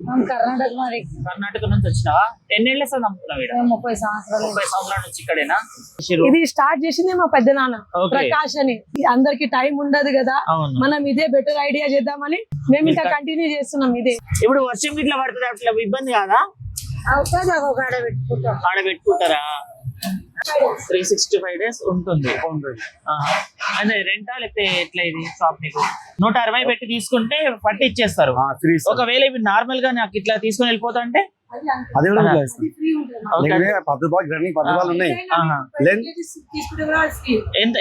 కర్ణాటక మరి. కర్ణాటక నుంచి వచ్చినావా? ఎన్నేళ్ళ సార్ నమ్ముతున్నావు? 30 సంవత్సరాలు. 30 సంవత్సరాల నుంచి ఇక్కడేనా? ఇది స్టార్ట్ చేసింది మా పెద్ద నాన్న ప్రకాష్ అని. అందరికి టైం ఉండదు కదా, మనం ఇదే బెటర్ ఐడియా చేద్దామని మేము ఇంకా కంటిన్యూ చేస్తున్నాం ఇదే. ఇప్పుడు వర్షం ఇట్లా పడుతుంది, అట్లా ఇబ్బంది కాదా? ఆడ పెట్టుకుంటారా? 365 days ఉంటుంది. అదే రెంటా లేకపోతే ఎట్లా? ఇది షాప్ మీకు 160 పెట్టి తీసుకుంటే పట్టి ఇచ్చేస్తారు. ఒకవేళ ఇవి నార్మల్ గా నాకు ఇట్లా తీసుకొని వెళ్ళిపోతా అంటే అది కూడా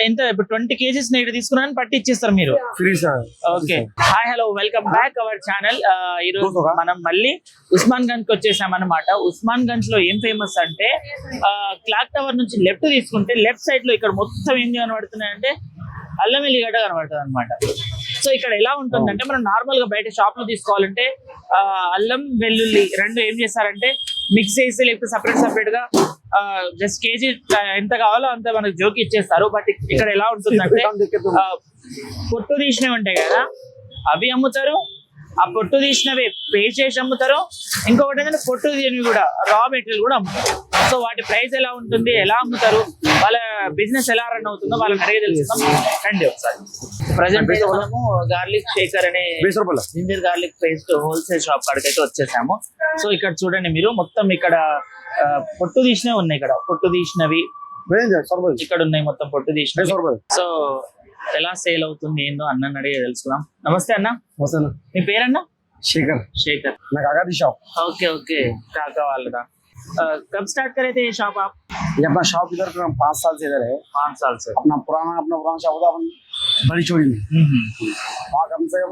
ఎంత ఇప్పుడు 20 kgs నేడు తీసుకున్నాను పట్టి ఇచ్చేస్తారు మీరు. Okay, hi hello, welcome back our channel. ఈ రోజు మనం మళ్ళీ ఉస్మాన్ గంజ్ కి వచ్చేసాం అన్నమాట. ఉస్మాన్ గంజ్ లో ఏం ఫేమస్ అంటే క్లాక్ టవర్ నుంచి లెఫ్ట్ తీసుకుంటే లెఫ్ట్ సైడ్ లో ఇక్కడ మొత్తం ఏం కనబడుతున్నాయంటే అల్లం వెల్లిగడ్డ కనబడుతుంది అనమాట. సో ఇక్కడ ఎలా ఉంటుందంటే మనం నార్మల్ గా బయట షాప్ లో తీసుకోవాలంటే అల్లం వెల్లుల్లి రెండు ఏం చేస్తారంటే మిక్స్ చేసి లేకపోతే సపరేట్ గా జస్ట్ కేజీ ఎంత కావాలో అంత మనకు జోకి ఇచ్చేస్తారు. బట్ ఇక్కడ ఎలా ఉంటుందంటే పొట్టు తీసినవి ఉంటాయి కదా అవి అమ్ముతారు, ఆ పొట్టు తీసినవి పేస్ట్ చేసి అమ్ముతారు. ఇంకొకటి ఏంటంటే పొట్టు తీయనివి కూడా రా మెటీరియల్ కూడా అమ్ముతారు. సో వాటి ప్రైస్ ఎలా ఉంటుంది, ఎలా అమ్ముతారు, వాళ్ళ బిజినెస్ ఎలా రన్ అవుతుందో వాళ్ళని అడిగే తెలుసుకుందాం రండి ఒకసారి. ప్రజెంట్ మనము గార్లిక్ షేకర్ అనే ginger garlic paste wholesale shop కాడికైతే వచ్చేసాము. సో ఇక్కడ చూడండి మీరు మొత్తం ఇక్కడ పొట్టు తీసినవి ఉన్నాయి, ఇక్కడ పొట్టు తీసినవి ఇక్కడ ఉన్నాయి, మొత్తం పొట్టు తీసినవి. సో ఎలా సేల్ అవుతుంది ఏందో అన్న అడిగే తెలుసుకుందాం. నమస్తే అన్న. మీ పేరన్నా? शेखर. शेखर मैं काका दी शॉप. ओके ओके, काका वाला था. कब स्टार्ट करे थे ये शॉप आप? ये अपना शॉप इधर 5 साल से इधर है. 5 साल से. अपना पुराना शॉप था अपन बड़ी चोरी में. वहाँ कम से कम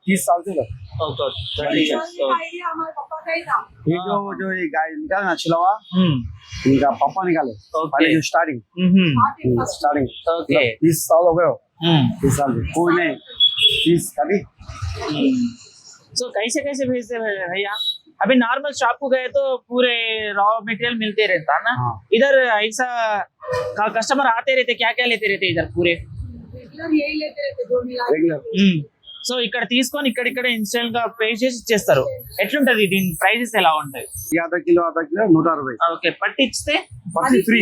30 साल से इधर. ओके, ये जो ये गाय निकाले ना छिलवा, इनका पापा निकाले पहले जो स्टार्टिंग. ओके, 30 साल हो गए. 30 साल कोई नहीं 30 कभी. सो कैसे कैसे भेजते हैं भैया? अभी नॉर्मल शॉप को गए तो पूरे रॉ मटेरियल मिलते रहता है ना. इधर ऐसा कस्टमर आते रहते, क्या क्या लेते रहते इधर पूरे? यही लेते रहते. సో ఇక్కడ తీసుకొని ఇక్కడ ఇన్స్టెంట్ గా పే చేసి ఇచ్చేస్తారు. ఎట్లుంటది దీని ప్రైసెస్ ఎలా ఉంటాయి? आधा किलो 160. ఓకే, పట్టి ఇస్తే ఫ్రీ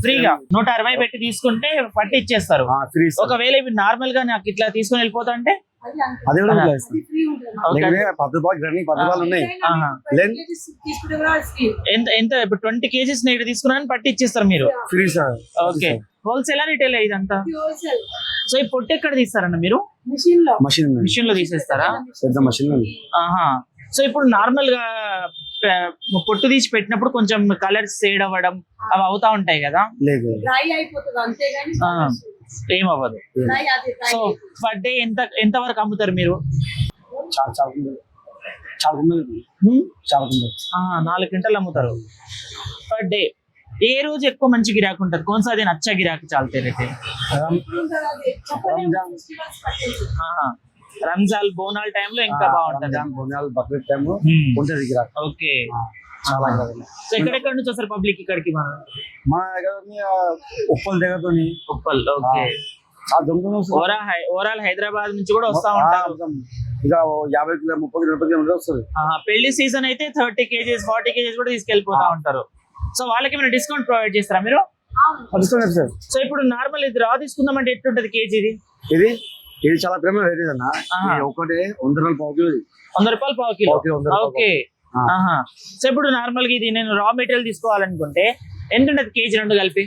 ఫ్రీగా 160 పెట్టి తీసుకుంటే పట్టి ఇచ్చేస్తారు. ఒకవేళ ఇవి నార్మల్ గా నాకు ఇట్లా తీసుకొని వెళ్ళిపోతా అంటే అది కూడా ఎంత ఇప్పుడు 20 kgs నేడు తీసుకున్నాను పట్టి ఇచ్చేస్తారు మీరు. ఓకే, హోల్సేల్ రిటైల్ ఇదంతా. సో ఈ పొట్టు ఎక్కడ తీస్తారన్న మీరు? మిషన్ లో తీసేస్తారా? సో ఇప్పుడు నార్మల్ గా పొట్టు తీసి పెట్టినప్పుడు కొంచెం కలర్స్ షేడ్ అవ్వడం అవి అవుతా ఉంటాయి కదా, ఏమవ్వదు. సో పర్ డే ఎంత వరకు అమ్ముతారు మీరు? 4 క్వింటల్ అమ్ముతారు పర్ డే. ఏ రోజు ఎక్కువ మంచి గిరాకీ ఉంటుంది? कौन सा दिन अच्छा गिराकी चलते रहते? రంజాన్ బోనాల్ టైం లో ఇంకా బాగుంటది. బోనాల్ బక్రీద్ టైం ఉంటది గిరాకీ. ఓకే, చాలా. సో ఎక్కడెక్కడ నుంచి వస్తారు పబ్లిక్ ఇక్కడికి? మన దగ్గర ఉప్పల్ దగ్గరతో ఉప్పల్. ఓకే, ఓవరాల్ హైదరాబాద్ నుంచి కూడా వస్తా ఉంటారు. ఇక 50 కిలోమీటర్ 30 కిలోమీటర్ వస్తుంది. పెళ్లి సీజన్ అయితే 30 kgs 40 kgs కూడా తీసుకెళ్లిపోతా ఉంటారు. సో వాళ్ళకి ఏమైనా డిస్కౌంట్ ప్రొవైడ్ చేస్తారా మీరు? సో ఇప్పుడు నార్మల్ ఇది రా తీసుకుందామంటే ఎట్లుంటది కేజీ? ఇది చాలా ప్రేమ రేట్ అన్న. ఒకటి 100 రూపాయలు పావు కిలో. 100 రూపాయలు పావు కిలో. ఓకే. సో ఇప్పుడు నార్మల్ గా ఇది నేను రా మెటీరియల్ తీసుకోవాలనుకుంటే ఎంత ఉంటది కేజీ? రెండు కలిపి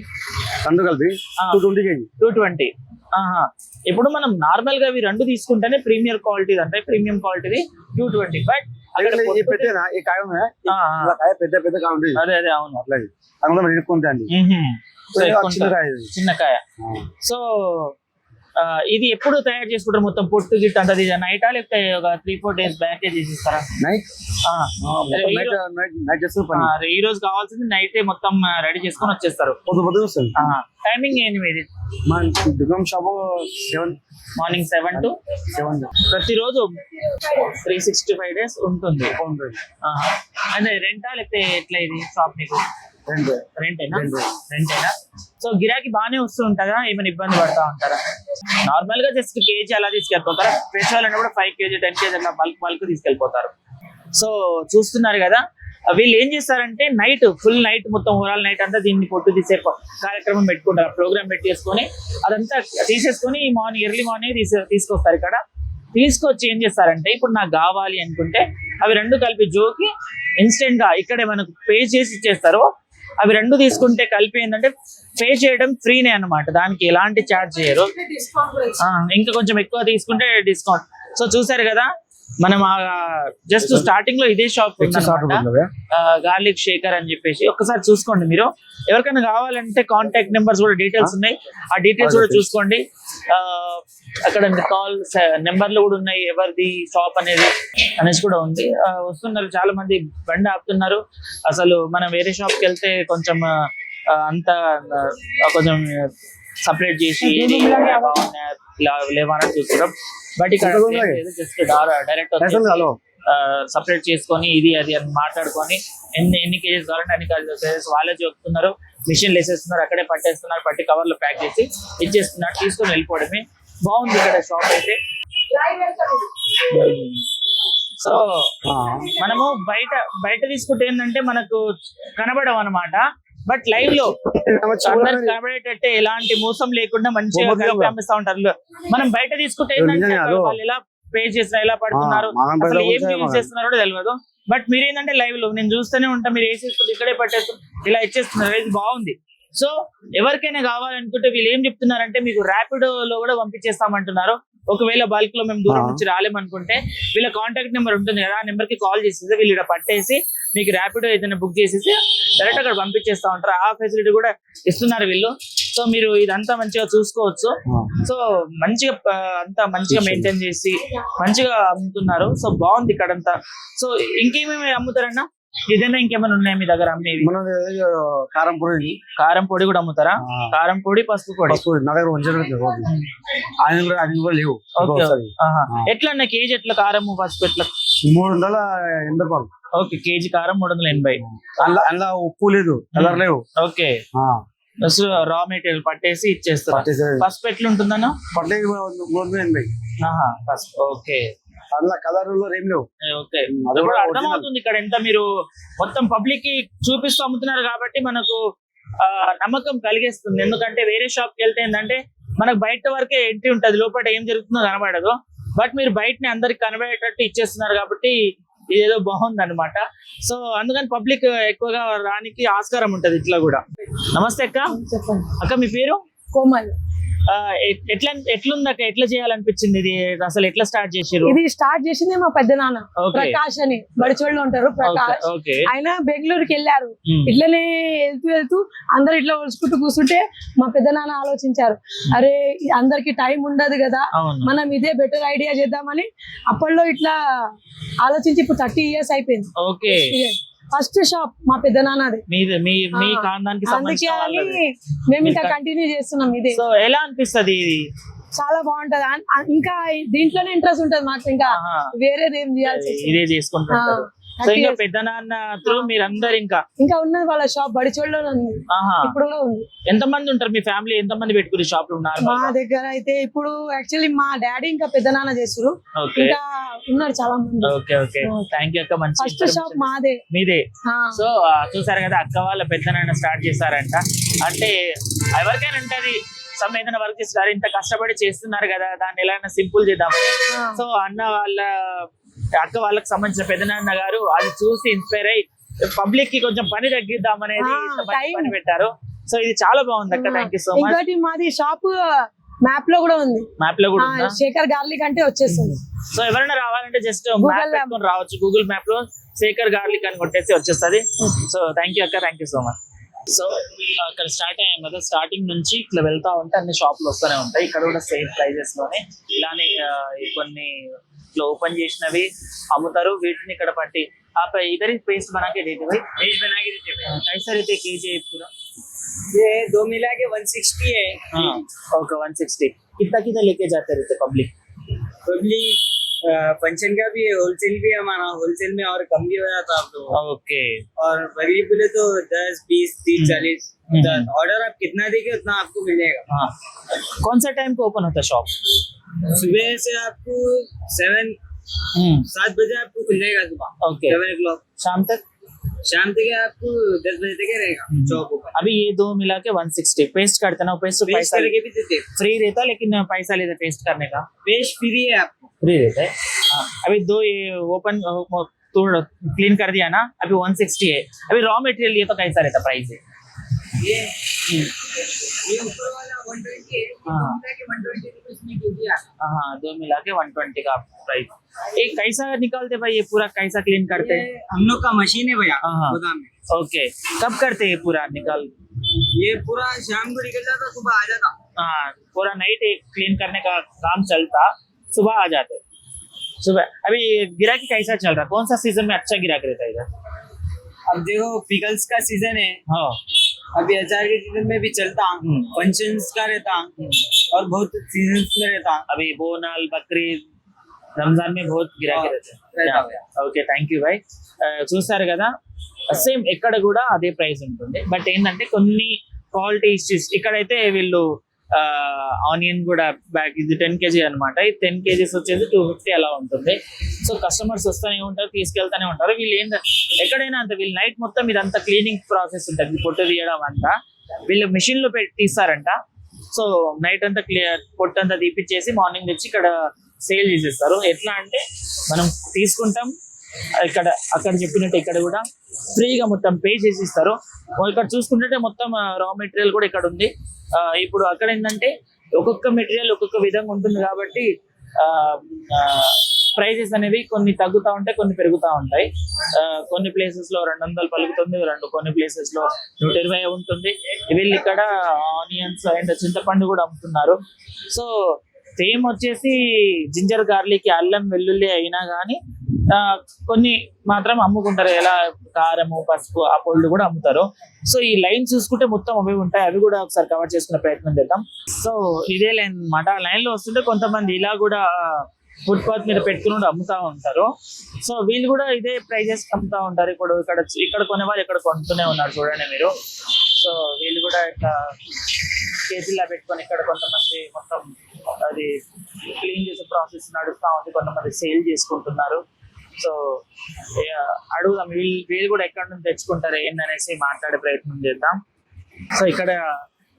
220 kg. 220. ఇప్పుడు మనం నార్మల్ గా ఇవి రెండు తీసుకుంటేనే ప్రీమియం క్వాలిటీ అంటే ప్రీమియం క్వాలిటీ 220. బట్ అదే అదే అవును, అట్లాగే చిన్న కాయ. సో ఇది ఎప్పుడు తయారు చేసుకుంటారు మొత్తం పొట్టు గిట్టు అంతా? నైటా లేకపోతే ఒక 3-4 days బ్యాక్ చేసిస్తారా? ఈ రోజు కావాల్సింది నైట్ మొత్తం రెడీ చేసుకొని వచ్చేస్తారు. టైమింగ్ ఏంటి మీది? Morning 7 to 7. ప్రతిరోజు 365 days ఉంటుంది. అదే రెంటా లేకపోతే ఎట్లా ఇది షాప్ మీకు? రెంటేనా? సో గిరాకీ బాగానే వస్తూ ఉంటుందా? ఏమైనా ఇబ్బంది పడతా ఉంటారా? నార్మల్ గా జస్ట్ కేజీ అలా తీసుకెళ్ళిపోతారా? ఫ్రెష్ వాళ్ళని కూడా 5 kg 10 kg అట్లా బల్క్ తీసుకెళ్ళిపోతారు. సో చూస్తున్నారు కదా, వీళ్ళు ఏం చేస్తారంటే నైట్ ఫుల్ నైట్ మొత్తం ఓవరాల్ నైట్ అంతా దీన్ని పొట్టు తీసే కార్యక్రమం పెట్టుకుంటారు, ప్రోగ్రామ్ పెట్టేసుకొని అదంతా తీసేసుకొని మార్నింగ్ ఎర్లీ మార్నింగ్ తీసుకొస్తారు. ఇక్కడ తీసుకొచ్చి ఏం చేస్తారంటే ఇప్పుడు నాకు కావాలి అనుకుంటే అవి రెండు కలిపి జోకి ఇన్స్టెంట్ గా ఇక్కడే మనకు పే చేసి ఇచ్చేస్తారు. అవి రెండు తీసుకుంటే కలిపి ఏంటంటే పే చేయడం ఫ్రీనే అన్నమాట, దానికి ఎలాంటి ఛార్జ్ చేయరు. ఇంకా కొంచెం ఎక్కువ తీసుకుంటే డిస్కౌంట్. సో చూసారు కదా, మనం జస్ట్ స్టార్టింగ్ లో ఇదే షాప్ గార్లిక్ షేకర్ అని చెప్పేసి ఒక్కసారి చూసుకోండి. మీరు ఎవరికైనా కావాలంటే కాంటాక్ట్ నెంబర్స్ కూడా డీటెయిల్స్ ఉన్నాయి, ఆ డీటెయిల్స్ కూడా చూసుకోండి. అక్కడ కాల్ నెంబర్లు కూడా ఉన్నాయి, ఎవరిది షాప్ అనేది అనేసి కూడా ఉంది. వస్తున్నారు చాలా మంది, బండి ఆపుతున్నారు. అసలు మనం వేరే షాప్కి వెళ్తే కొంచెం అంత కొంచెం సపరేట్ చేసి లేవని చూసుకోవడం, బట్ ఇక్కడ జస్ట్ డైరెక్ట్ సపరేట్ చేసుకొని ఇది అది అని మాట్లాడుకొని ఎన్ని కేజెస్ కావాలంటే అన్ని కేజెస్ వాళ్ళే చెప్తున్నారు, మిషన్లు వేసేస్తున్నారు, అక్కడే పట్టేస్తున్నారు, పట్టి కవర్ లో ప్యాక్ చేసి ఇచ్చేస్తున్నారు, తీసుకొని వెళ్ళిపోవడమే. బాగుంది ఇక్కడ షాప్ అయితే. సో మనము బయట తీసుకుంటే ఏంటంటే మనకు కనబడవు అనమాట, బట్ లైవ్ లో అందరికి కనబడేటట్టే ఎలాంటి మోసం లేకుండా మంచిగా అమ్మిస్తా ఉంటారు. మనం బయట తీసుకుంటే ఏంటంటే వాళ్ళు ఎలా పే చేస్తున్నారు, ఎలా పడుతున్నారు, అసలు ఏం యూజ్ చేస్తున్నారో కూడా తెలియదు. బట్ మీరు ఏంటంటే లైవ్ లో నేను చూస్తూనే ఉంటా, మీరు వేసేసుకుంటే ఇక్కడే పట్టేస్తున్నారు, ఇలా ఇచ్చేస్తున్నారు. ఇది బాగుంది. సో ఎవరికైనా కావాలనుకుంటే వీళ్ళు ఏం చెప్తున్నారంటే మీకు ర్యాపిడో లో కూడా పంపించేస్తామంటున్నారు. ఒకవేళ బల్క్ లో మేము దూరం నుంచి రాలేమనుకుంటే వీళ్ళ కాంటాక్ట్ నెంబర్ ఉంటుంది కదా, ఆ నెంబర్ కి కాల్ చేసేసి వీళ్ళు ఇక్కడ పట్టేసి మీకు ర్యాపిడో ఏదైనా బుక్ చేసేసి డైరెక్ట్ అక్కడ పంపించేస్తా ఉంటారు. ఆ ఫెసిలిటీ కూడా ఇస్తున్నారు వీళ్ళు. సో మీరు ఇదంతా మంచిగా చూసుకోవచ్చు. సో మంచిగా అంతా మంచిగా మెయింటైన్ చేసి మంచిగా అమ్ముతున్నారు. సో బాగుంది ఇక్కడంతా. సో ఇంకేమేమి అమ్ముతారన్నా? ఇదేనా ఇంకేమైనా ఉన్నాయి మీ దగ్గర అమ్మేవి? కారం పొడి కూడా అమ్ముతారా? కారం పొడి, పసుపు పొడి నా దగ్గర లేవు. ఎట్లా అన్న కేజీ ఎట్లా కారం పసుపు ఎట్లా? 380 రూపాయలు. ఓకే, కేజీ కారం 380. అందులో ఉప్పు లేదు, కలర్ లేవు. ఓకే, రా మెటీరియల్ పట్టేసి ఇచ్చేస్తారు. పసుపు ఎట్లా ఉంటుందన్న? పట్టే 380. పసుపు ఓకే, అందులో కలర్ ఏం లేవు. ఓకే, అది కూడా అర్థమవుతుంది ఇక్కడ ఎంత మీరు మొత్తం పబ్లిక్ కి చూపిస్తూ అమ్ముతున్నారు కాబట్టి మనకు నమ్మకం కలిగేస్తుంది. ఎందుకంటే వేరే షాప్ కి వెళ్తే ఏంటంటే మనకు బయట వరకే ఎంట్రీ ఉంటది, లోపల ఏం జరుగుతుందో కనబడదు. బట్ మీరు బయటని అందరికి కనబడేటట్టు ఇచ్చేస్తున్నారు కాబట్టి ఇదేదో బాగుంది అనమాట. సో అందుకని పబ్లిక్ ఎక్కువగా రానికి ఆస్కారం ఉంటది ఇట్లా కూడా. నమస్తే అక్క. చెప్పండి అక్క, మీ పేరు? కోమల్. ఎట్లుంది అక్క, ఎట్లా చేయాలనిపించింది ఇది? అసలు ఎట్లా స్టార్ట్ చేసారు? ఇది స్టార్ట్ చేసింది మా పెద్ద నాన్న ప్రకాష్ అని, బడిచోళ్ళు ఉంటారు ప్రకాష్. ఆయన బెంగళూరుకి వెళ్ళారు. ఇట్లనే వెళ్తూ అందరు ఇట్లా ఒలుచుకుంటూ కూర్చుంటే మా పెద్ద నాన్న ఆలోచించారు, అరే అందరికి టైం ఉండదు కదా, మనం ఇదే బెటర్ ఐడియా చేద్దామని అప్పట్లో ఇట్లా ఆలోచించి ఇప్పుడు 30 years అయిపోయింది. ఫస్ట్ షాప్ మా పెద్ద నాన్నది. అందుకే అని మేము ఇంకా కంటిన్యూ చేస్తున్నాం ఇదే. సో ఎలా అనిపిస్తుంది ఇది? చాలా బాగుంటది. ఇంకా దీంట్లోనే ఇంట్రెస్ట్ ఉంటది మాకు, ఇంకా వేరేది ఏం చేయాల్సి ఇదే చేసుకుంటారు. పెద్ద నాన్న మీరందరు ఇంకా ఉన్నది వాళ్ళ షాప్ బడిచోళ్ళలో ఉంది, ఇప్పుడు కూడా ఉంది. ఎంత మంది ఉంటారు మీ ఫ్యామిలీ? ఎంత మంది పెట్టుకుని షాప్ లో ఉన్నారు? మా దగ్గర అయితే ఇప్పుడు యాక్చువల్లీ మా డాడీ ఇంకా పెద్ద నాన్న చేస్తారు, ఇంకా ఉన్నారు చాలా మంది. ఓకే ఓకే, థ్యాంక్ యూ అక్క. మంచి ఫస్ట్ షాప్ మాదే. మీదే. సో చూసారు కదా, అక్క వాళ్ళ పెద్ద నాన్న స్టార్ట్ చేశారంట. అంటే ఎవరికైనా ఉంటది ఏదైనా వర్క్ చేస్తారు, ఇంత కష్టపడి చేస్తున్నారు కదా, దాన్ని ఎలా సింపుల్ చేద్దామని. సో అన్న వాళ్ళ అక్క వాళ్ళకి సంబంధించిన పెద్దనాన్న గారు అది చూసి ఇన్స్పైర్ అయ్యి పబ్లిక్ కి కొంచెం పని తగ్గిద్దాం అనేది పని పెట్టారు. సో ఇది చాలా బాగుంది అక్క, థ్యాంక్ యూ సో మచ్. ఇంకోటి మాది షాప్ మ్యాప్ లో కూడా ఉంది. మ్యాప్ లో కూడా శేఖర్ గార్లిక్ అంటే వచ్చేస్తుంది. సో ఎవరైనా రావాలంటే జస్ట్ మ్యాప్ పెట్టుకొని రావచ్చు. గూగుల్ మ్యాప్ లో శేఖర్ గార్లిక్ అని కొట్టేసి వచ్చేస్తుంది. సో థ్యాంక్ యూ అక్క, thank you so much. So అక్కడ స్టార్ట్ అయ్యాం కదా, స్టార్టింగ్ నుంచి ఇట్లా వెళ్తా ఉంటే అన్ని షాపులు వస్తూనే ఉంటాయి. ఇక్కడ కూడా సేమ్ ప్రైజెస్ లోనే ఇలానే కొన్ని ఇట్లా ఓపెన్ చేసినవి అమ్ముతారు. వీటిని ఇక్కడ పట్టి इधर ही पेस्ट बना के देते भाई, पेस्ट बना के देते भाई. कैसा रहते केजी है पूरा? ये दो मिला के 160 है. हाँ ओके 160. कितना लेके जाते रहते पब्लिक? फंक्शन का भी है, होलसेल भी है हमारा. होलसेल में और कम भी हो जाता आप लोग. ओके. और बड़ी बोले तो 10, 20, 30, 40 ऑर्डर आप कितना देंगे उतना आपको मिलेगा. हाँ. कौन सा टाइम को ओपन होता है शॉप? सुबह से आपको 7 7 बजे आपको खुल जाएगा सुबह ओके 7 o'clock। शाम तक शाम तक आपको 10 बजे तक ही रहेगा शॉप ओपन। अभी ये दो मिला के 160 पेस्ट करते ना पेस्ट तो पेस्ट पैसा करके भी देते हैं। फ्री रहता लेकिन पैसा लेते पेस्ट करने का पेस्ट फ्री है आपको। फ्री रहता है हाँ। अभी दो ये ओपन तोड़ क्लीन कर दिया ना अभी 160 है अभी रॉ मटेरियल ये तो कैसा रहता प्राइस है ये ऊपर वाला 120 है, हाँ। 120 रुपए में केजी आता हाँ दो मिला के 120 का प्राइस एक कैसा निकालते भाई ये पूरा कैसा क्लीन करते है। ये हम लोग का मशीन है भैया हाँ। गोदाम में। ओके कब करते हैं पूरा निकाल ये पूरा शाम को निकल जाता, सुबह आ जाता। हाँ पूरा नाइट क्लीन करने का काम चलता सुबह आ जाते सुबह अभी गिराकी कैसा चल रहा कौन सा सीजन में अच्छा गिराक रहता है इधर अब देखो पिकल्स का सीजन है, हाँ अभी अचार के सीजन में भी चलता, फंक्शंस का रहता और बहुत सीजन्स में रहता। अभी बोनाल बकरीद రంజాన్ में बहुत గిరాకీ रहता रहता ఓకే థ్యాంక్ యూ భాయ్ చూస్తారు కదా సేమ్ ఎక్కడ కూడా అదే ప్రైస్ ఉంటుంది బట్ ఏంటంటే కొన్ని క్వాలిటీ ఇష్యూస్ ఇక్కడైతే వీళ్ళు ఆనియన్ కూడా బ్యాగ్ ఇది 10 kg అనమాట ఇది 10 kgs వచ్చేసి 250 అలా ఉంటుంది సో కస్టమర్స్ వస్తూనే ఉంటారు తీసుకెళ్తానే ఉంటారు వీళ్ళు ఎక్కడైనా అంత వీళ్ళు నైట్ మొత్తం ఇదంతా క్లీనింగ్ ప్రాసెస్ ఉంటుంది పొట్టు తీయడం అంతా వీళ్ళు మెషిన్ లో పెట్టి తీస్తారంట సో నైట్ అంతా పొట్టు అంతా తీపిచ్చేసి మార్నింగ్ తెచ్చి ఇక్కడ సేల్ చేసేస్తారు ఎట్లా అంటే మనం తీసుకుంటాం ఇక్కడ అక్కడ చెప్పినట్టు ఇక్కడ కూడా ఫ్రీగా మొత్తం పే చేసి ఇస్తారు ఇక్కడ చూసుకుంటే మొత్తం రా మెటీరియల్ కూడా ఇక్కడ ఉంది ఇప్పుడు అక్కడ ఏంటంటే ఒక్కొక్క మెటీరియల్ ఒక్కొక్క విధంగా ఉంటుంది కాబట్టి ప్రైజెస్ అనేవి కొన్ని తగ్గుతూ ఉంటాయి కొన్ని పెరుగుతూ ఉంటాయి కొన్ని ప్లేసెస్ లో 200 పలుకుతుంది కొన్ని ప్లేసెస్ లో 120 ఉంటుంది వీళ్ళు ఇక్కడ ఆనియన్స్ అండ్ చింతపండు కూడా అమ్ముతున్నారు సో సేమ్ వచ్చేసి జింజర్ గార్లిక్ అల్లం వెల్లుల్లి అయినా కానీ కొన్ని మాత్రం అమ్ముకుంటారు ఎలా కారము పసుపు ఆ పొళ్ళు కూడా అమ్ముతారు సో ఈ లైన్ చూసుకుంటే మొత్తం అవి ఉంటాయి అవి కూడా ఒకసారి కవర్ చేసుకునే ప్రయత్నం చేద్దాం సో ఇదే లైన్ అన్నమాట లైన్ లో వస్తుంటే కొంతమంది ఇలా కూడా ఫుట్పాత్ మీద పెట్టుకుని అమ్ముతా ఉంటారు సో వీళ్ళు కూడా ఇదే ప్రైజెస్ అమ్ముతా ఉంటారు ఇక్కడ కొనేవాళ్ళు ఇక్కడ కొంటూనే ఉన్నారు చూడండి మీరు సో వీళ్ళు కూడా ఇట్లా కేజీలా పెట్టుకొని ఇక్కడ కొంతమంది మొత్తం అది క్లీన్ చేసే ప్రాసెస్ నడుస్తూ ఉంది కొంతమంది సేల్ చేసుకుంటున్నారు సో అడుగుదాం వీళ్ళు కూడా ఎక్కడి నుంచి తెచ్చుకుంటారు ఏంటనేసి మాట్లాడే ప్రయత్నం చేద్దాం సో ఇక్కడ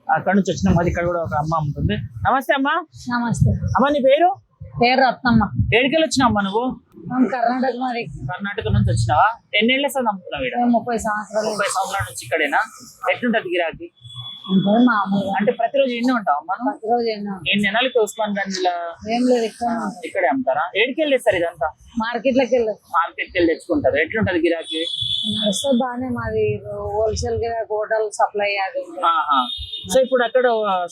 అక్కడ నుంచి వచ్చిన మాది ఇక్కడ కూడా ఒక అమ్మ అమ్ముతుంది నమస్తే అమ్మా నమస్తే అమ్మ నీ పేరు రత్నమ్మ ఏడికెళ్ళి వచ్చినావు అమ్మా నువ్వు కర్ణాటక మరి కర్ణాటక నుంచి వచ్చినావా ఎన్నేళ్ళ సార్ అమ్ముతున్నావు ఇక్కడ 30 సంవత్సరాలు 30 సంవత్సరాల నుంచి ఇక్కడేనా ఎట్లుంటది గిరాకీ మామూలుగా అంటే ప్రతిరోజు ఎన్ని ఉంటావు మనం ప్రతిరోజు ఎన్ని నెలలకి ఉస్మాన్ గంజ్ ఏం లేదు ఇక్కడ ఇక్కడే అమ్ముతారా ఏడికెళ్ళి తెస్తారు ఇదంతా మార్కెట్ లోకి వెళ్ళదు మార్కెట్కి వెళ్ళి తెచ్చుకుంటారు ఎట్లుంటది గిరాకీ వస్తే బాగానే మాది హోల్సేల్ గా హోటల్ సప్లై అది సో ఇప్పుడు అక్కడ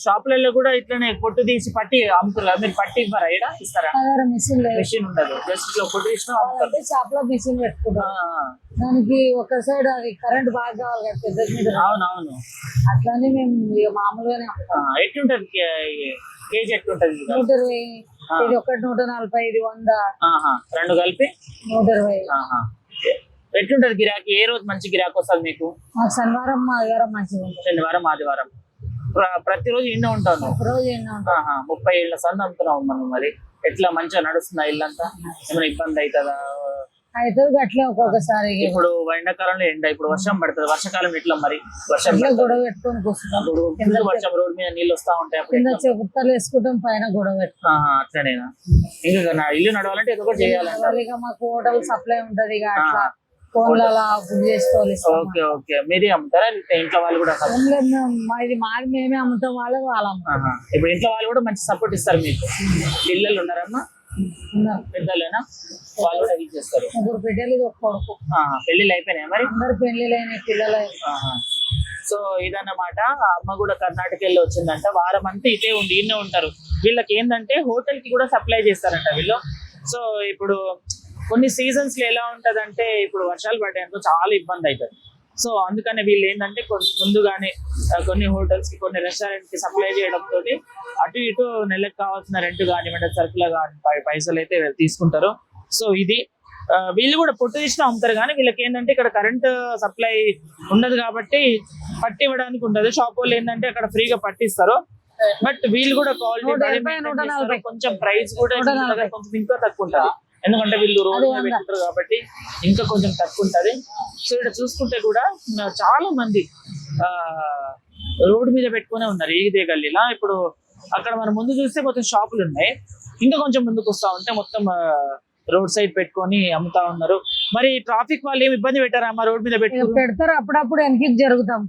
షాపులలో కూడా ఇట్లనే పొట్టు తీసి పట్టి అమ్ముతారు మీరు పట్టి ఇవ్వరా ఇక్కడ ఇస్తారా మిషన్ లేదు మెషిన్ ఉండదు జస్ట్ ఇట్లా పొట్టు తీసిన అమ్ముతారు షాప్ లో మిషన్ పెట్టుకుంటాం దానికి ఒక సైడ్ అది కరెంట్ బాగా కావాలి కదా పెద్ద మీద అవునవును అట్లానే మేము ఇక మామూలుగానే అమ్ముతాం ఎట్లుంటది కేజీ ఎట్లుంటది 120 ఇది ఒకటి 140 ఇది 100 రెండు కలిపి 120 ఎట్లుంటది గిరాకీ ఏ రోజు మంచి గిరాకీ వస్తుంది మీకు మాకు శనివారం ఆదివారం మంచిగా ఉంటుంది శనివారం ఆదివారం ప్రతిరోజు ఎన్నో ఉంటాను రోజు ఎన్నో ఉంటాం 30 ఏళ్ళ సంది అమ్ముతున్నాం మనం మరి ఎట్లా మంచిగా నడుస్తుందా ఇల్లంతా ఏమైనా ఇబ్బంది అవుతుందా అయితే అట్లే ఒక్కొక్కసారి ఇప్పుడు ఎండాకాలంలో ఎండ ఇప్పుడు వర్షం పడుతుంది వర్షాకాలం ఎట్లా మరి వర్షం గొడవ పెట్టుకొని కూర్చుంటాం కింద వర్షం రోడ్ మీద నీళ్ళు వస్తా ఉంటాయి అప్పుడు కింద చెప్పుతాలు వేసుకుంటాం పైన గొడవ పెట్టుకుంటాం అట్లనేనా ఇంకా నా ఇల్లు నడవాలంటే ఏదో ఒకటి చేయాలంటే ఇక మాకు హోటల్ సప్లై ఉంటది ఇక అట్లా ఫోన్లలో బుక్ చేసుకోవాలి ఓకే ఓకే మీరే అమ్ముతారా ఇంట్లో వాళ్ళు కూడా ఇది మాది మేమే అమ్ముతాం వాళ్ళకి వాళ్ళు అమ్ముతాం ఇప్పుడు ఇంట్లో వాళ్ళు కూడా మంచి సపోర్ట్ ఇస్తారు మీకు పిల్లలు ఉన్నారమ్మా పెద్దలేనా వాళ్ళు కూడా హెల్ప్ చేస్తారు 3 బిడ్డలు ఇది ఒక కొడుకు పెళ్లిళ్ళు అయిపోయినాయి మరి అందరు పెళ్లిలైన పిల్లలు సో ఇదన్నమాట అమ్మ కూడా కర్ణాటక వెళ్ళి వచ్చిందంట వారం అంతా ఇటే ఈయనే ఉంటారు వీళ్ళకి ఏంటంటే హోటల్ కి కూడా సప్లై చేస్తారంట వీళ్ళు సో ఇప్పుడు కొన్ని సీజన్స్ లో ఎలా ఉంటదంటే ఇప్పుడు వర్షాలు పడ్డాయనుకో చాలా ఇబ్బంది అవుతుంది సో అందుకని వీళ్ళు ఏంటంటే ముందుగానే కొన్ని హోటల్స్ కి కొన్ని రెస్టారెంట్ కి సప్లై చేయడం తోటి అటు ఇటు నెలకు కావాల్సిన రెంట్ కానివ్వండి సరుకులు కానీ పైసలు అయితే తీసుకుంటారు సో ఇది వీళ్ళు కూడా పొట్టు తీసిన అమ్ముతారు కానీ వీళ్ళకి ఏంటంటే ఇక్కడ కరెంట్ సప్లై ఉండదు కాబట్టి పట్టి ఇవ్వడానికి ఉండదు షాప్ వాళ్ళు ఏంటంటే అక్కడ ఫ్రీగా పట్టిస్తారు బట్ వీళ్ళు కూడా క్వాలిటీ కొంచెం ప్రైస్ కూడా కొంచెం ఇంకా తక్కువ ఉంటుంది ఎందుకంటే వీళ్ళు రోడ్డు మీద పెట్టుకుంటారు కాబట్టి ఇంకా కొంచెం తక్కువ ఉంటది. సో ఇక్కడ చూసుకుంటే కూడా చాలా మంది రోడ్డు మీద పెట్టుకునే ఉన్నారు ఈగిదే గల్లీలా. ఇప్పుడు అక్కడ మనం ముందు చూస్తే మొత్తం షాపులు ఉన్నాయి, ఇంకా కొంచెం ముందుకు వస్తా ఉంటే మొత్తం రోడ్ సైడ్ పెట్టుకొని అమ్ముతా ఉన్నారు. మరి ట్రాఫిక్ వాళ్ళు ఏమి ఇబ్బంది పెట్టారా అమ్మ రోడ్ మీద పెడతారు? అప్పుడప్పుడు వెనక్కి జరుగుతాం,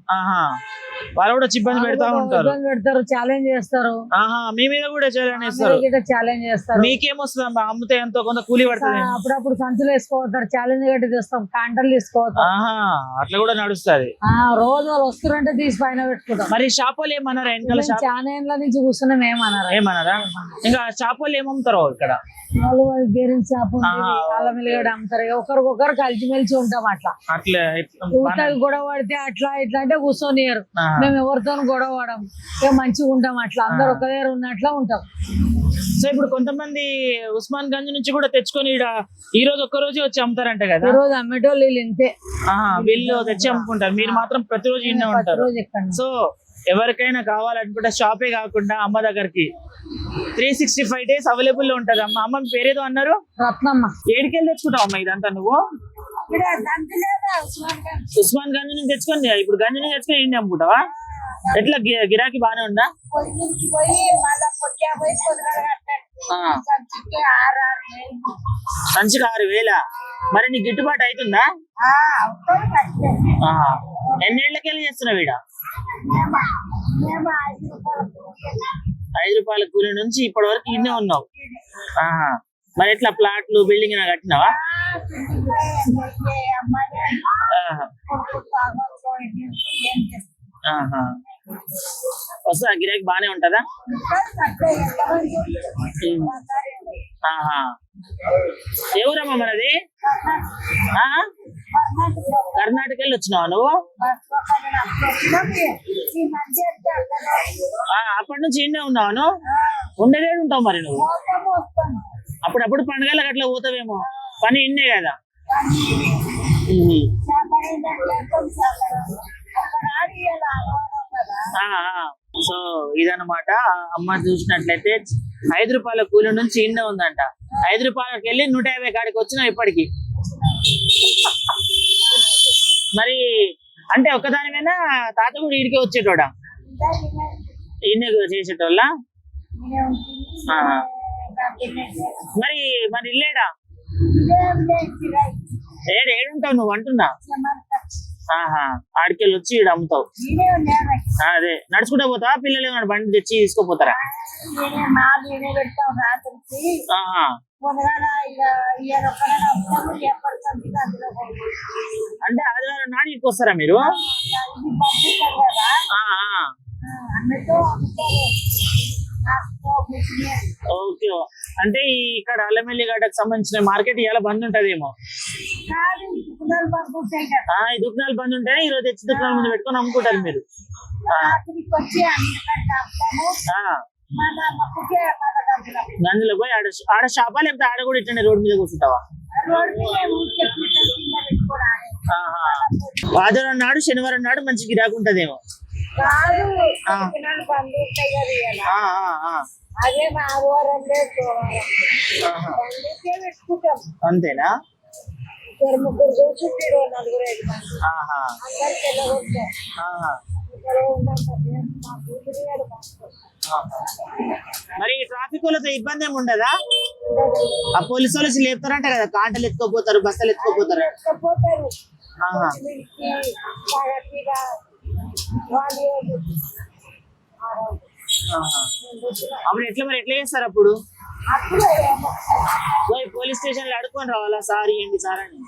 వాళ్ళు కూడా ఇబ్బంది పెడతా ఉంటారు, పెడతారు, ఛాలెంజ్ చేస్తారు. మీ మీద కూడా ఛాలెంజ్ చేస్తారు, ఛాలెంజ్ చేస్తారు. మీకేమొస్తుంది అమ్మా అమ్ముతే ఎంతో కొంత కూలీ పడుతుంది? అప్పుడప్పుడు సంచులు వేసుకోవతారు, ఛాలెంజ్ గట్టి తెస్తాం, కాంటలు తీసుకోవతారు, అట్లా కూడా నడుస్తుంది. రోజు వాళ్ళు వస్తారంటే తీసి పైన పెట్టుకుంటాం. మరి షాప్ వాళ్ళు ఏమన్నారా? చాలా ఏళ్ళ నుంచి కూర్చున్నాం, ఏమన్నారా? ఇంకా షాప్ వాళ్ళు ఏమమ్ముతారు ఇక్కడ? వాళ్ళు గేరింగ్ షాప్ అల్లం వెల్లిగడ్డ అమ్ముతారు, ఒకరికొకరు కలిసిమెలిసి ఉంటాం. అట్లా గొడవ పడితే అట్లా ఇట్లా అంటే కూర్చొనియరు, మేము ఎవరితో గొడవ పడం, మేము మంచిగా ఉంటాం, అట్లా అందరు ఒక దగ్గర ఉన్నట్లా ఉంటాం. సో ఇప్పుడు కొంతమంది ఉస్మాన్ గంజ్ నుంచి కూడా తెచ్చుకొని ఈ రోజు ఒక్క రోజు వచ్చి అమ్ముతారంట కదా? ఈ రోజు అమ్మేటోళ్ళు వీళ్ళు ఇంతే, వీళ్ళు తెచ్చి అమ్ముకుంటారు, మీరు మాత్రం ప్రతిరోజు ఇన్నే ఉంటారు. సో ఎవరికైనా కావాలనుకుంటే షాపే కాకుండా అమ్మ దగ్గరికి 365 days అవైలబుల్ లో ఉంటది. అమ్మ పేరేదో అన్నారు? రత్నమ్మ. ఏడికెళ్ళి తెచ్చుకుంటావు అమ్మ ఇదంతా నువ్వు? ఉస్మాన్ గంజ్ నుంచి తెచ్చుకొని ఇప్పుడు గంజ్ నుంచి తెచ్చుకొని ఏంటి అమ్ముకుంటావా? ఎట్లా గిరాకీ బానే ఉందా? సంచికి 6,000. మరి నీకు గిట్టుబాటు అవుతుందా? ఎన్నేళ్లకెళ్ళి చేస్తున్నావు ఈడ? 5 రూపాయల కూలి నుంచి ఇప్పటి వరకు ఇన్నే ఉన్నావు. మరి ఎట్లా ప్లాట్లు బిల్డింగ్ కట్టినావా? వస్తా గిరాకీ బానే ఉంటదా? ఎవరమ్మా మనది? కర్ణాటక వెళ్ళి వచ్చినావా నువ్వు? అప్పటి నుంచి ఇన్నే ఉన్నావా నువ్వు? ఉండేదే ఉంటావు మరి నువ్వు? అప్పుడప్పుడు పండుగలకు అట్లా పోతావేమో, పని ఇన్నే కదా. సో ఇదన్నమాట. అమ్మ చూసినట్లయితే 5 రూపాయల కూలి నుంచి ఇన్నే ఉందంట. 5 రూపాయలకి వెళ్ళి 150 కాడికి వచ్చినావు ఇప్పటికి. మరి అంటే ఒక్కదానిమైనా తాత కూడా ఈడికే వచ్చేటోడా? ఇన్నే చేసేటోళ్ళ? మరి మరి ఇల్లేడా? ఏడుంటావు నువ్వు అంటున్నా? ఆడికెళ్ళి వచ్చి ఈడ అమ్ముతావు. అదే నడుచుకుంటా పోతావా? పిల్లలు ఏమన్నా బండి తెచ్చి తీసుకోపోతారా? అంటే ఆదివారం నాడు ఇక్కడికి వస్తారా మీరు? ఓకే. అంటే ఇక్కడ అల్లమెల్లిగడ్డకు సంబంధించిన మార్కెట్ ఇలా బంద్ ఉంటదేమో? ఈ దుకాణాలు బంద్ ఉంటాయి, ఈ రోజు తెచ్చి దుకాణాల ముందు పెట్టుకొని అమ్ముకుంటారు మీరు? గంజలో పోయి ఆడ షాపా లేకపోతే ఆడ కూడా ఇట్లా రోడ్డు మీద కూర్చుంటావా? ఆదివారం నాడు శనివారం నాడు మంచి గిరాకు ఉంటదేమో. అంతేనా? మరి ట్రాఫిక్ వాళ్ళతో ఇబ్బంది ఏమి ఉండదా? ఆ పోలీసు వాళ్ళు లేపుతారంట కదా, కాంటలు ఎత్తుకోపోతారు, బస్తలు ఎత్తుకోపోతారు. అప్పుడు ఎట్లా మరి ఎట్లా చేస్తారు అప్పుడు? పోలీస్ స్టేషన్ లో అడుక్కొని రావాలా, సార్ ఏంటి సార్ అని?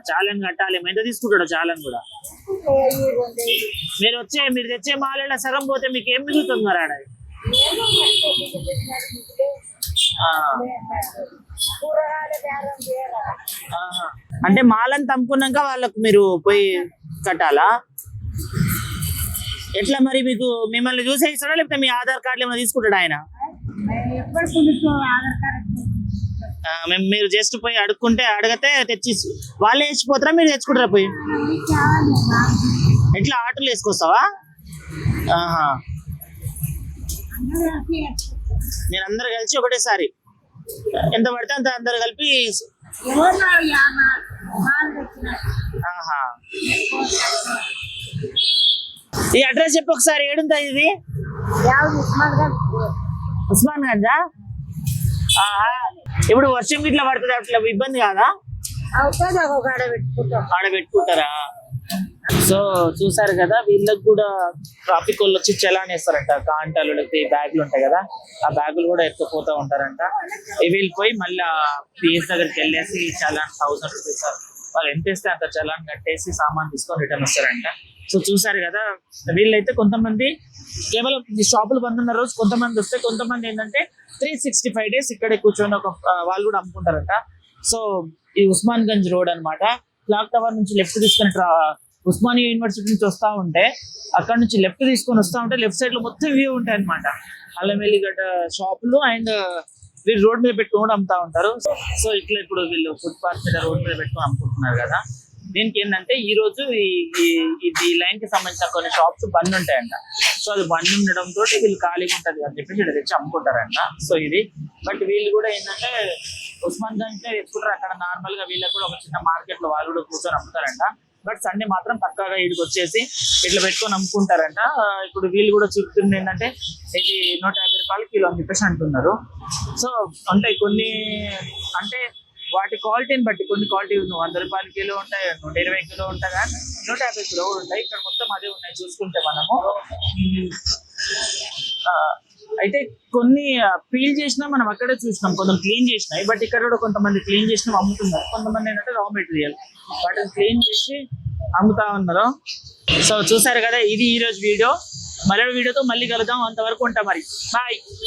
చాలని కట్టాలి. ఎంత తీసుకుంటాడు చాలని కూడా? మీరు తెచ్చే మాల సగం పోతే మీకు ఏం మిగులుతుంది మరి ఆడ? అంటే మాలని అమ్ముకున్నాక వాళ్ళకు మీరు పోయి కట్టాలా? ఎట్లా మరి? మీకు మిమ్మల్ని చూసే ఇస్తాడా లేకపోతే మీ ఆధార్ కార్డులు ఏమైనా తీసుకుంటాడు ఆయన? మీరు జస్ట్ పోయి అడుక్కుంటే అడిగితే తెచ్చి వాళ్ళే ఇచ్చిపోతారా, మీరు తెచ్చుకుంటారా పోయి? ఎట్లా ఆటోలు వేసుకొస్తావా? ఆహా. నేను అందరు కలిసి ఒకటేసారి ఎంత పడితే అంత అందరు కలిపి. ఆహా. ఈ అడ్రస్ చెప్పు ఒకసారి, ఏడుందా ఇది? ఉస్మాన్ గంజా. ఇప్పుడు వర్షం ఇట్లా పడుతుంది, అట్లా ఇబ్బంది కాదా? ఆడ పెట్టుకుంటారా? సో చూసారు కదా, వీళ్ళకి కూడా ట్రాఫిక్ వాళ్ళు వచ్చి చలాన్ వేస్తారంట. కాంటాలు బ్యాగులు ఉంటాయి కదా, ఆ బ్యాగులు కూడా ఎత్తుకుపోతూ ఉంటారంట. వెళ్ళిపోయి మళ్ళీ పిఎస్ దగ్గరికి వెళ్ళేసి చలాన్ 1000 రూపీస్ వాళ్ళు ఎంత ఇస్తే అంత చలాన్ కట్టేసి సామాన్ తీసుకొని రిటర్న్ వస్తారంట. సో చూసారు కదా, వీళ్ళైతే కొంతమంది కేవలం షాపులు బంద్ ఉన్న రోజు కొంతమంది వస్తే, కొంతమంది ఏంటంటే 365 days ఇక్కడే కూర్చొని వాళ్ళు కూడా అమ్ముకుంటారంట. సో ఈ ఉస్మాన్ గంజ్ రోడ్ అన్నమాట. క్లాక్ టవర్ నుంచి లెఫ్ట్ తీసుకొని ఉస్మానియా యూనివర్సిటీ నుంచి వస్తా ఉంటే, అక్కడ నుంచి లెఫ్ట్ తీసుకొని వస్తా ఉంటే లెఫ్ట్ సైడ్ లో మొత్తం వ్యూ ఉంటాయి అనమాట. అల్లం వెల్లిగడ్డ షాపులు అండ్ వీళ్ళు రోడ్ మీద పెట్టుకొని అమ్ముతా ఉంటారు. సో ఇట్లా ఇప్పుడు వీళ్ళు ఫుట్పాత్ మీద రోడ్ మీద పెట్టుకొని అమ్ముకుంటున్నారు కదా. దీనికి ఏంటంటే ఈ రోజు ఈ లైన్ కి సంబంధించిన కొన్ని షాప్స్ బంద్ ఉంటాయంట. సో అది బంద్ ఉండడం తోటి వీళ్ళు ఖాళీగా ఉంటది అని చెప్పి ఇక్కడ తెచ్చి అమ్ముకుంటారంట. సో ఇది బట్ వీళ్ళు కూడా ఏంటంటే ఉస్మాన్ గంజ్ తెచ్చుకుంటారు. అక్కడ నార్మల్ గా వీళ్ళకి కూడా ఒక చిన్న మార్కెట్ లో వాళ్ళు కూడా కూర్చొని అమ్ముతారంట. బట్ సండే మాత్రం పక్కాగా ఇడికి వచ్చేసి ఇట్లా పెట్టుకొని అమ్ముకుంటారంట. ఇప్పుడు వీళ్ళు కూడా చూపుతుంది ఏంటంటే ఇది 150 రూపాయలు కిలో అని చెప్పేసి అంటున్నారు. సో ఉంటాయి కొన్ని, అంటే వాటి క్వాలిటీని బట్టి కొన్ని క్వాలిటీ 100 రూపాయల కిలో ఉంటాయి, 120 కిలో ఉంటాయి, 150 కిలో ఉంటాయి. ఇక్కడ మొత్తం అదే ఉన్నాయి చూసుకుంటే మనము. అయితే కొన్ని పీల్ చేసినా మనం అక్కడే చూసినాం, కొంచెం క్లీన్ చేసినాయి. బట్ ఇక్కడ కూడా కొంతమంది క్లీన్ చేసినా అమ్ముతున్నారు. కొంతమంది ఏంటంటే రా మెటీరియల్ వాటిని క్లీన్ చేసి అమ్ముతా ఉన్నారు. సో చూసారు కదా, ఇది ఈ రోజు వీడియో. మరో వీడియోతో మళ్ళీ కలుద్దాం. అంతవరకు ఉంటాం మరి. బాయ్.